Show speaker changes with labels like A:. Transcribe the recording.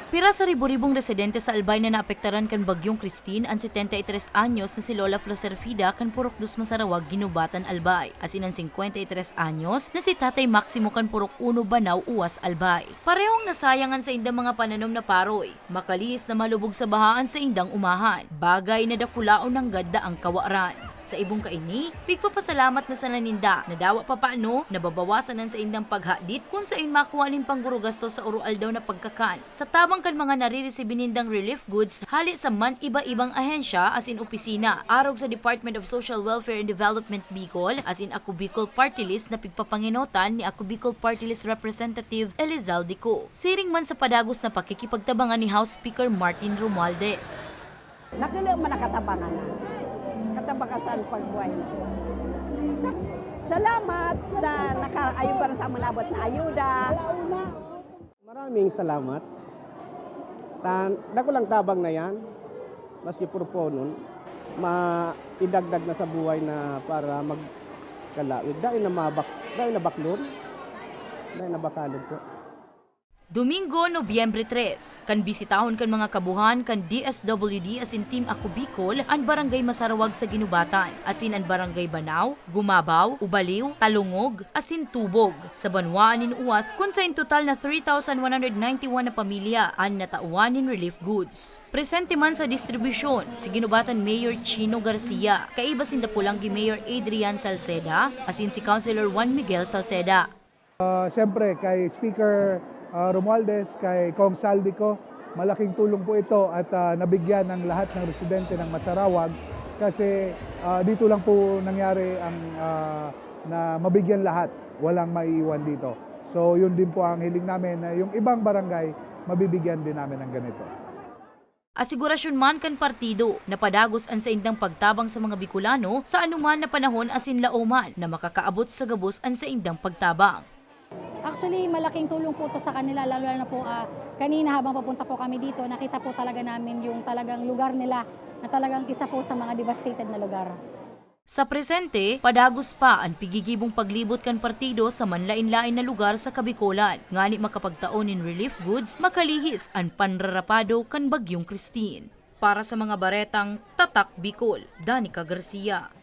A: Pira sa ribo-ribong residente sa Albay na naapektaran kan bagyong Christine ang 73 anyos na si Lola Floserfida kan Purok Dos Masarawag, Ginubatan, Albay. Asin ang 53 anyos na si Tatay Maximo kan Purok 1 Banaw, Uwas, Albay. Parehong nasayangan sa indang mga pananom na paroy. Makalis na malubog sa bahaan sa indang umahan. Bagay na dakulaon ng gadda ang kawaran. Sa ibong kaini, pigpapasalamat na sa naninda na dawa pa paano nababawasan sa indang paghadit kung sa in makuha nin pangguro gasto sa urual daw na pagkakan. Sa tabang kan mga nare-receive nindang relief goods hali sa man iba-ibang ahensya as in opisina, arog sa Department of Social Welfare and Development Bicol as in Ako Bicol Party List na pigpapanginotan ni Ako Bicol Party List Representative Elizalde Co. Siring man sa padagos na pakikipagtabangan ni House Speaker Martin Romualdez.
B: Nakilo man nakatabangan na. Katabakasan pagbuhay na. Salamat na nakaayon para sa manabot na ayuda.
C: Maraming salamat. Dako lang tabang na yan, maski purpo nun, maidagdag na sa buhay na para magkalawig. Dahil na baklon, dahil na bakalog ko.
A: Domingo, Nobyembre 3, kan bisitahon kan mga kabuhan kan DSWD asin Team Ako Bicol ang Barangay Masarawag sa Ginubatan, asin ang Barangay Banaw, Gumabaw, Ubaliw, Talungog, asin Tubog. Sa Banwaan nin Uwas, kun sa in total na 3,191 na pamilya ang natauwanin relief goods. Presente man sa distribusyon si Ginubatan Mayor Chino Garcia, kaiba Sindapulanggi Mayor Adrian Salceda, asin si Councilor Juan Miguel Salceda.
D: Siyempre kay Speaker Romualdez, kay Kong Saldico, malaking tulong po ito at nabigyan ng lahat ng residente ng Masarawag kasi dito lang po nangyari ang na mabigyan lahat, walang maiiwan dito. So yun din po ang hiling namin na yung ibang barangay mabibigyan din namin ng ganito.
A: Asigurasyon man kan partido na padagos ang sa indang pagtabang sa mga Bicolano sa anuman na panahon asin laoman na makakaabot sa gabos ang sa indang pagtabang.
E: Actually, malaking tulong po to sa kanila, lalo na po kanina habang papunta po kami dito, nakita po talaga namin yung talagang lugar nila na talagang isa po sa mga devastated na lugar.
A: Sa presente, padagos pa ang pigigibong paglibot kan partido sa manlain-lain na lugar sa Kabikolan. Ngani makapagtaon in relief goods, makalihis ang panrarapado kan bagyong Christine. Para sa mga baretang Tatak Bicol, Danica Garcia.